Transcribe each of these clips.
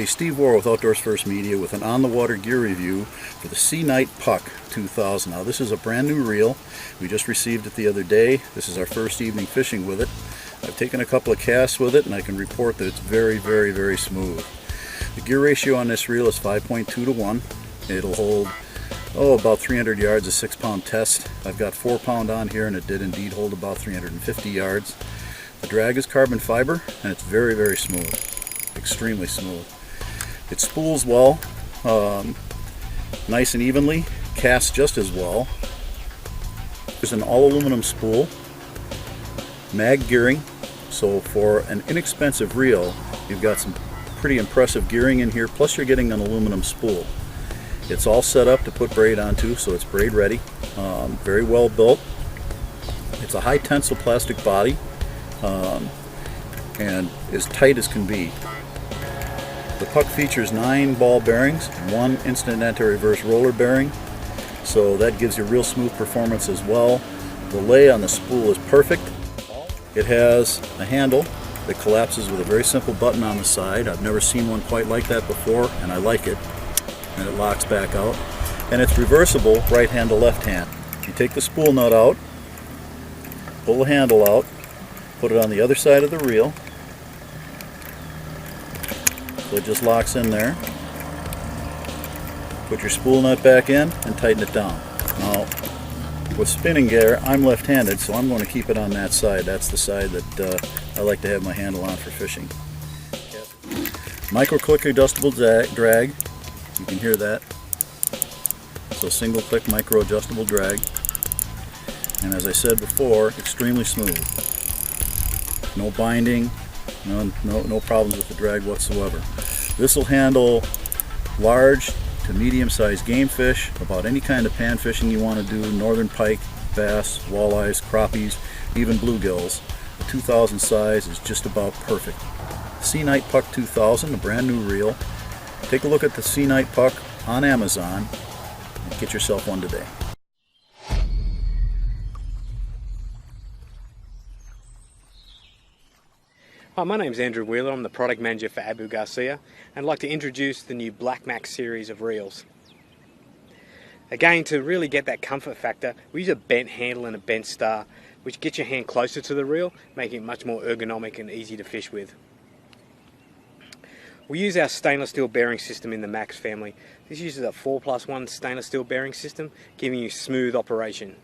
Hey, Steve Warr with Outdoors First Media with an on-the-water gear review for the Sea Night Puck 2000. Now this is a brand new reel. We just received it the other day. This is our first evening fishing with it. I've taken a couple of casts with it and I can report that it's very, very, very smooth. The gear ratio on this reel is 5.2 to 1. It'll hold, about 300 yards, a 6-pound test. I've got 4-pound on here and it did indeed hold about 350 yards. The drag is carbon fiber and it's very, very smooth. Extremely smooth. It spools well, nice and evenly, casts just as well. There's an all aluminum spool, mag gearing, so for an inexpensive reel you've got some pretty impressive gearing in here, plus you're getting an aluminum spool. It's all set up to put braid onto, so it's braid ready, very well built. It's a high tensile plastic body and as tight as can be. The puck features 9 ball bearings, 1 instant anti-reverse roller bearing, so that gives you real smooth performance as well. The lay on the spool is perfect. It has a handle that collapses with a very simple button on the side. I've never seen one quite like that before, and I like it. And it locks back out. And it's reversible right hand to left hand. You take the spool nut out, pull the handle out, put it on the other side of the reel. So it just locks in there. Put your spool nut back in and tighten it down. Now, with spinning gear, I'm left-handed, so I'm going to keep it on that side. That's the side that I like to have my handle on for fishing. Micro click adjustable drag. You can hear that. So single click micro adjustable drag. And as I said before, extremely smooth. No binding. No problems with the drag whatsoever. This will handle large to medium-sized game fish, about any kind of pan fishing you want to do, northern pike, bass, walleyes, crappies, even bluegills. The 2000 size is just about perfect. Sea Night Puck 2000, a brand new reel. Take a look at the Sea Night Puck on Amazon and get yourself one today. Hi, my name's Andrew Wheeler. I'm the product manager for Abu Garcia and I'd like to introduce the new Black Max series of reels. Again, to really get that comfort factor, we use a bent handle and a bent star, which gets your hand closer to the reel, making it much more ergonomic and easy to fish with. We use our stainless steel bearing system in the Max family. This uses a 4+1 stainless steel bearing system, giving you smooth operation.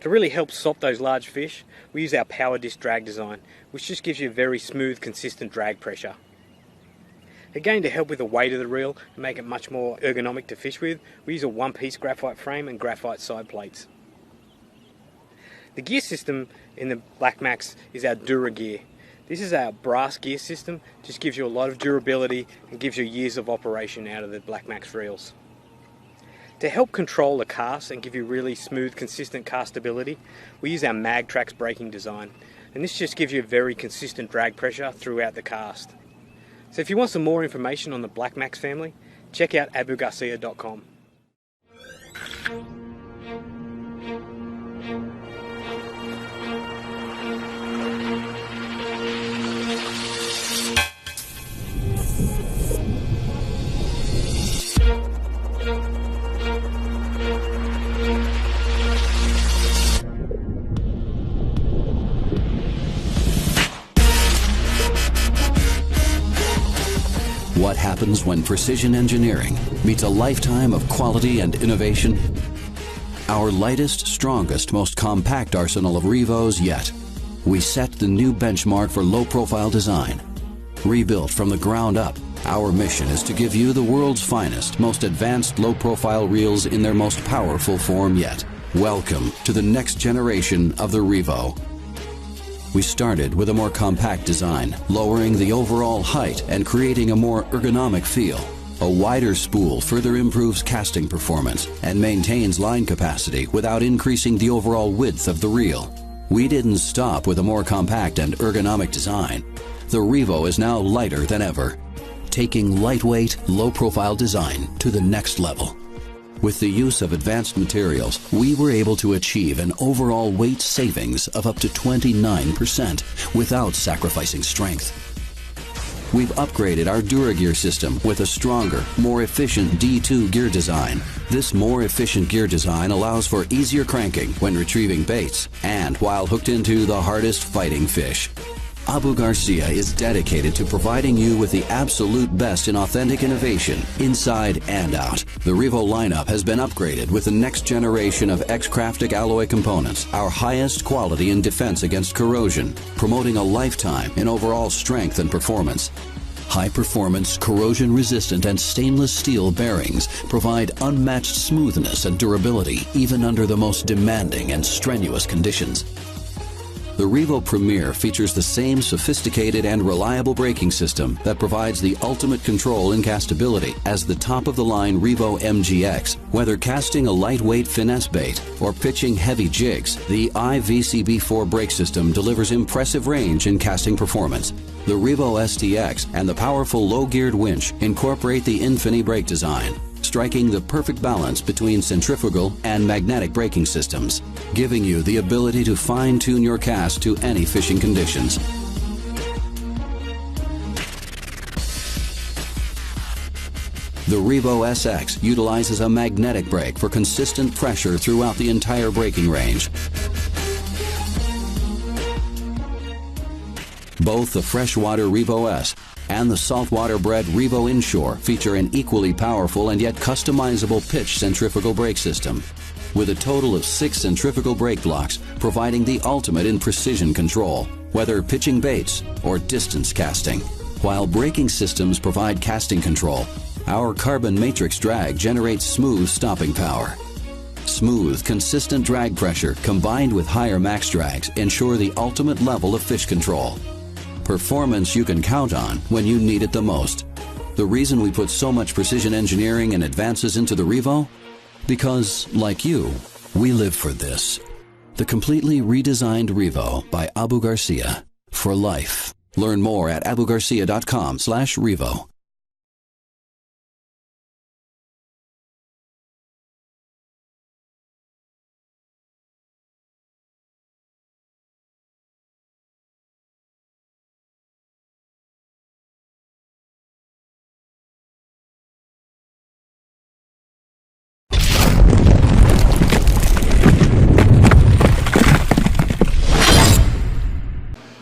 To really help stop those large fish, we use our power disc drag design, which just gives you very smooth, consistent drag pressure. Again, to help with the weight of the reel and make it much more ergonomic to fish with, we use a one-piece graphite frame and graphite side plates. The gear system in the Black Max is our Dura gear. This is our brass gear system, just gives you a lot of durability and gives you years of operation out of the Black Max reels. To help control the cast and give you really smooth, consistent castability, we use our MagTrax braking design, and this just gives you a very consistent drag pressure throughout the cast. So if you want some more information on the Black Max family, check out abugarcia.com. What happens when precision engineering meets a lifetime of quality and innovation? Our lightest, strongest, most compact arsenal of Revos yet. We set the new benchmark for low-profile design. Rebuilt from the ground up, our mission is to give you the world's finest, most advanced low-profile reels in their most powerful form yet. Welcome to the next generation of the Revo. We started with a more compact design, lowering the overall height and creating a more ergonomic feel. A wider spool further improves casting performance and maintains line capacity without increasing the overall width of the reel. We didn't stop with a more compact and ergonomic design. The Revo is now lighter than ever, taking lightweight, low-profile design to the next level. With the use of advanced materials, we were able to achieve an overall weight savings of up to 29% without sacrificing strength. We've upgraded our DuraGear system with a stronger, more efficient D2 gear design. This more efficient gear design allows for easier cranking when retrieving baits and while hooked into the hardest fighting fish. Abu Garcia is dedicated to providing you with the absolute best in authentic innovation, inside and out. The Revo lineup has been upgraded with the next generation of X-Craftic alloy components, our highest quality in defense against corrosion, promoting a lifetime in overall strength and performance. High-performance, corrosion-resistant, and stainless steel bearings provide unmatched smoothness and durability even under the most demanding and strenuous conditions. The Revo Premier features the same sophisticated and reliable braking system that provides the ultimate control in castability as the top-of-the-line Revo MGX. Whether casting a lightweight finesse bait or pitching heavy jigs, the iVCB4 brake system delivers impressive range in casting performance. The Revo STX and the powerful low-geared winch incorporate the Infini brake design, striking the perfect balance between centrifugal and magnetic braking systems, giving you the ability to fine-tune your cast to any fishing conditions. The Revo SX utilizes a magnetic brake for consistent pressure throughout the entire braking range. Both the freshwater Revo S and the saltwater-bred Revo Inshore feature an equally powerful and yet customizable pitch centrifugal brake system, with a total of 6 centrifugal brake blocks providing the ultimate in precision control, whether pitching baits or distance casting. While braking systems provide casting control, our carbon matrix drag generates smooth stopping power. Smooth, consistent drag pressure combined with higher max drags ensure the ultimate level of fish control. Performance you can count on when you need it the most. The reason we put so much precision engineering and advances into the Revo? Because, like you, we live for this. The completely redesigned Revo by Abu Garcia. For life. Learn more at abugarcia.com/Revo.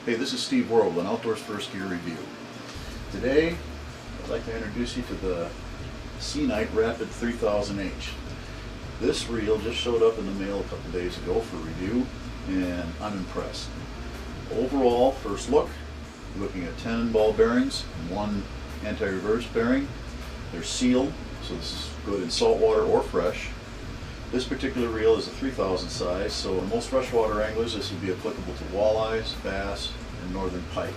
Hey, this is Steve Worrell with an Outdoors First Gear Review. Today, I'd like to introduce you to the Sea Night Rapid 3000H. This reel just showed up in the mail a couple days ago for review, and I'm impressed. Overall, first look, you're looking at 10 ball bearings and 1 anti-reverse bearing. They're sealed, so this is good in saltwater or fresh. This particular reel is a 3000 size, so in most freshwater anglers this would be applicable to walleyes, bass, and northern pike.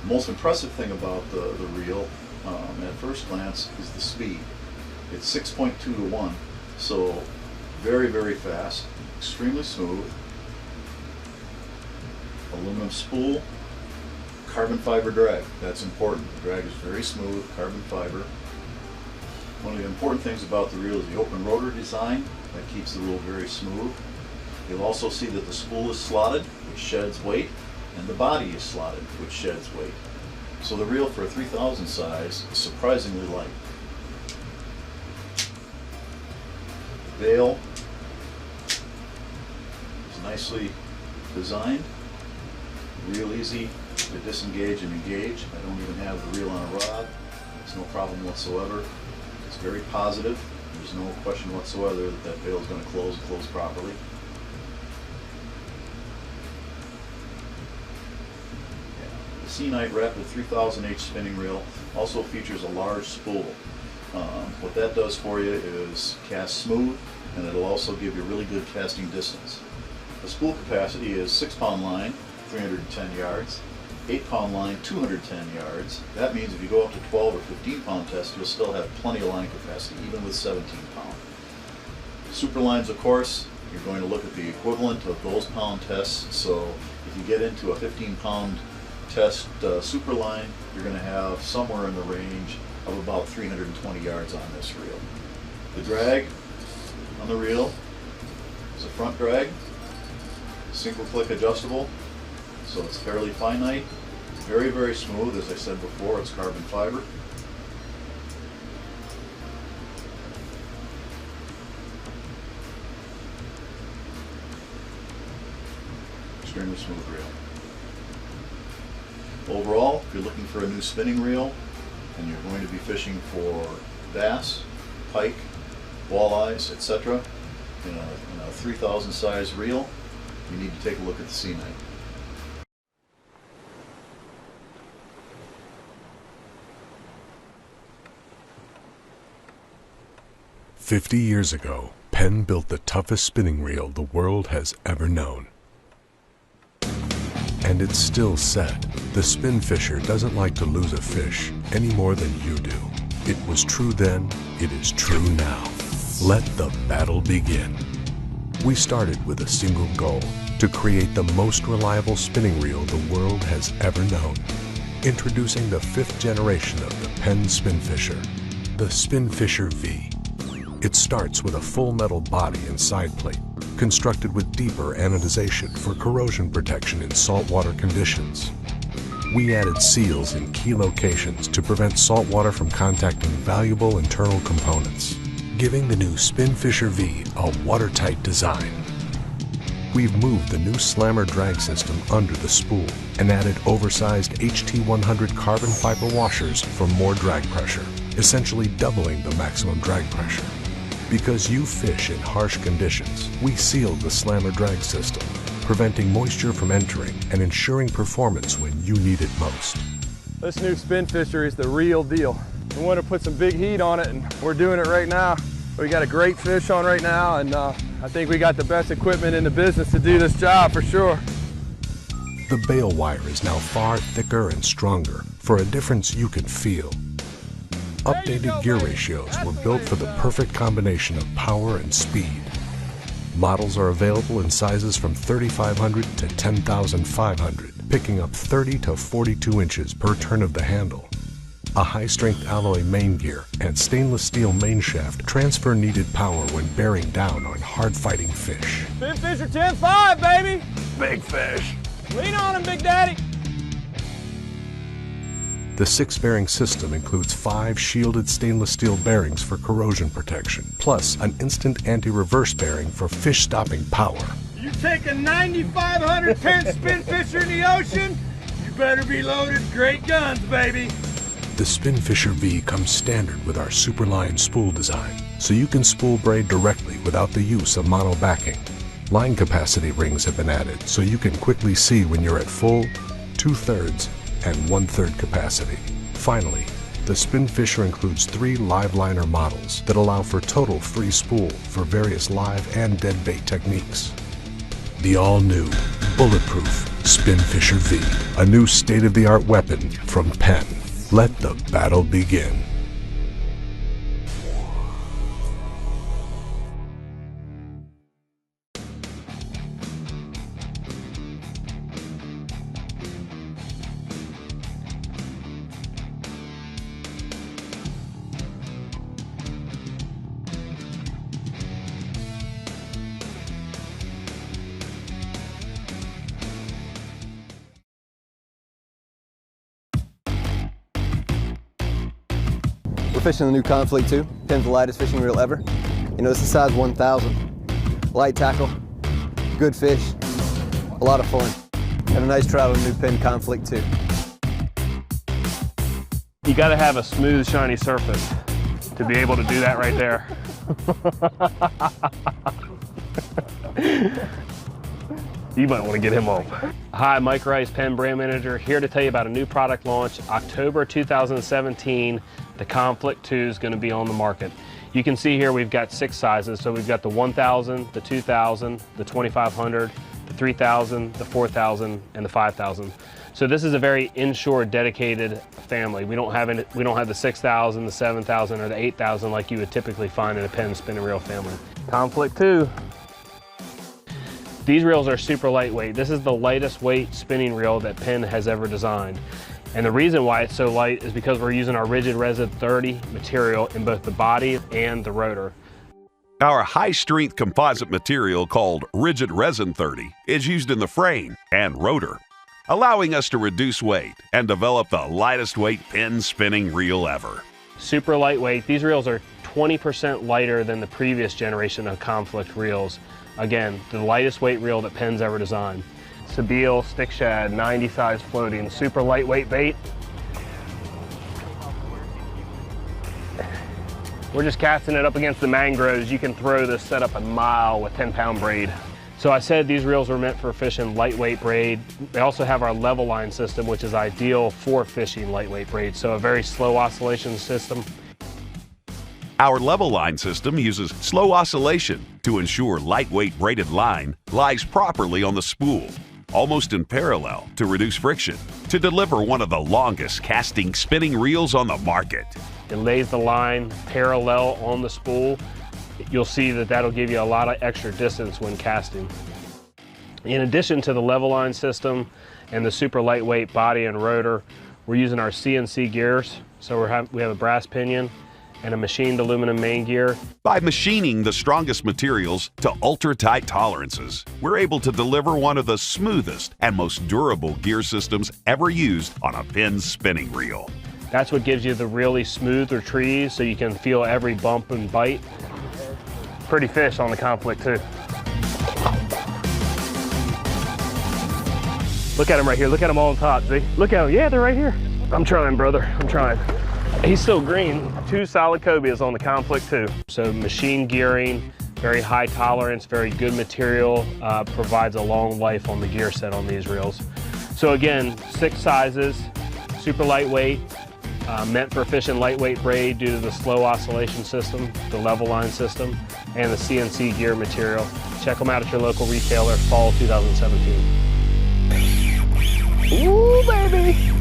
The most impressive thing about the reel, at first glance, is the speed. It's 6.2 to 1, so very, very fast, extremely smooth. Aluminum spool, carbon fiber drag. That's important. The drag is very smooth, carbon fiber. One of the important things about the reel is the open rotor design. That keeps the reel very smooth. You'll also see that the spool is slotted, which sheds weight, and the body is slotted, which sheds weight. So the reel for a 3000 size is surprisingly light. The bail is nicely designed, real easy to disengage and engage. I don't even have the reel on a rod. It's no problem whatsoever. It's very positive. There's no question whatsoever that that bail is going to close properly. The Sea Night Rapid 3000H spinning reel also features a large spool. What that does for you is cast smooth, and it'll also give you really good casting distance. The spool capacity is 6-pound line, 310 yards, 8-pound line, 210 yards. That means if you go up to 12 or 15-pound test, you'll still have plenty of line capacity, even with 17-pound. Super lines, of course, you're going to look at the equivalent of those pound tests. So if you get into a 15-pound test super line, you're going to have somewhere in the range of about 320 yards on this reel. The drag on the reel is a front drag, single click adjustable, so it's fairly finite. Very, very smooth. As I said before, it's carbon fiber. Extremely smooth reel. Overall, if you're looking for a new spinning reel and you're going to be fishing for bass, pike, walleyes, etc. in a 3000 size reel, you need to take a look at the Sea Knight. "50 years ago, Penn built the toughest spinning reel the world has ever known. And it's still said, the spin fisher doesn't like to lose a fish any more than you do. It was true then, it is true now. Let the battle begin." We started with a single goal, to create the most reliable spinning reel the world has ever known. Introducing the 5th generation of the Penn Spin Fisher, the Spin Fisher V. It starts with a full metal body and side plate, constructed with deeper anodization for corrosion protection in saltwater conditions. We added seals in key locations to prevent saltwater from contacting valuable internal components, giving the new Spin Fisher V a watertight design. We've moved the new slammer drag system under the spool and added oversized HT100 carbon fiber washers for more drag pressure, essentially doubling the maximum drag pressure. Because you fish in harsh conditions, we sealed the slammer drag system, preventing moisture from entering and ensuring performance when you need it most. This new spin fisher is the real deal. We want to put some big heat on it, and we're doing it right now. We got a great fish on right now, and I think we got the best equipment in the business to do this job for sure. The bail wire is now far thicker and stronger for a difference you can feel. Updated gear ratios were built for the perfect combination of power and speed. Models are available in sizes from 3,500 to 10,500, picking up 30 to 42 inches per turn of the handle. A high-strength alloy main gear and stainless steel main shaft transfer needed power when bearing down on hard-fighting fish. Spin fisher 10-5, baby! Big fish! Lean on him, Big Daddy! The 6-bearing system includes 5 shielded stainless steel bearings for corrosion protection, plus an instant anti-reverse bearing for fish-stopping power. You take a 9,500 Penn spin fisher in the ocean, you better be loaded great guns, baby! The Spin Fisher V comes standard with our Superline spool design, so you can spool braid directly without the use of mono backing. Line capacity rings have been added, so you can quickly see when you're at full, 2/3, and 1/3 capacity. Finally, the Spin Fisher includes 3 live liner models that allow for total free spool for various live and dead bait techniques. The all-new, bulletproof Spin Fisher V, a new state-of-the-art weapon from Penn. Let the battle begin. We're fishing the new Conflict 2, Penn's the lightest fishing reel ever. You know, this is size 1000. Light tackle, good fish, a lot of fun. Have a nice trout on the new Penn Conflict 2. You got to have a smooth, shiny surface to be able to do that right there. You might want to get him off. Hi, Mike Rice, Penn Brand Manager, here to tell you about a new product launch. October 2017, the Conflict 2 is going to be on the market. You can see here we've got 6 sizes. So we've got the 1000, the 2000, the 2500, the 3000, the 4000, and the 5000. So this is a very inshore dedicated family. We don't have the 6000, the 7000, or the 8000 like you would typically find in a Penn spinning reel family. Conflict 2. These reels are super lightweight. This is the lightest weight spinning reel that Penn has ever designed. And the reason why it's so light is because we're using our rigid resin 30 material in both the body and the rotor. Our high-strength composite material called rigid resin 30 is used in the frame and rotor. allowing us to reduce weight and develop the lightest weight pin spinning reel ever. Super lightweight. These reels are 20% lighter than the previous generation of conflict reels. Again, the lightest weight reel that Penn's ever designed. Sabile stick shad, 90 size floating, super lightweight bait. We're just casting it up against the mangroves. You can throw this setup a mile with 10-pound braid. So I said these reels were meant for fishing lightweight braid. They also have our level line system, which is ideal for fishing lightweight braid. So a very slow oscillation system. Our level line system uses slow oscillation to ensure lightweight braided line lies properly on the spool, almost in parallel to reduce friction, to deliver one of the longest casting spinning reels on the market. It lays the line parallel on the spool. You'll see that that'll give you a lot of extra distance when casting. In addition to the level line system and the super lightweight body and rotor, we're using our CNC gears. So we have a brass pinion and a machined aluminum main gear. By machining the strongest materials to ultra-tight tolerances, we're able to deliver one of the smoothest and most durable gear systems ever used on a pin spinning reel. That's what gives you the really smooth retrieve so you can feel every bump and bite. Pretty fish on the conflict too. Look at him right here. Look at him all on top, see? Look at him. Yeah, they're right here. I'm trying, brother. I'm trying. He's still green. 2 solid cobias on the conflict too. So machine gearing, very high tolerance, very good material, provides a long life on the gear set on these reels. So again, 6 sizes, super lightweight, meant for fishing lightweight braid due to the slow oscillation system, the level line system, and the CNC gear material. Check them out at your local retailer, fall 2017. Ooh, baby!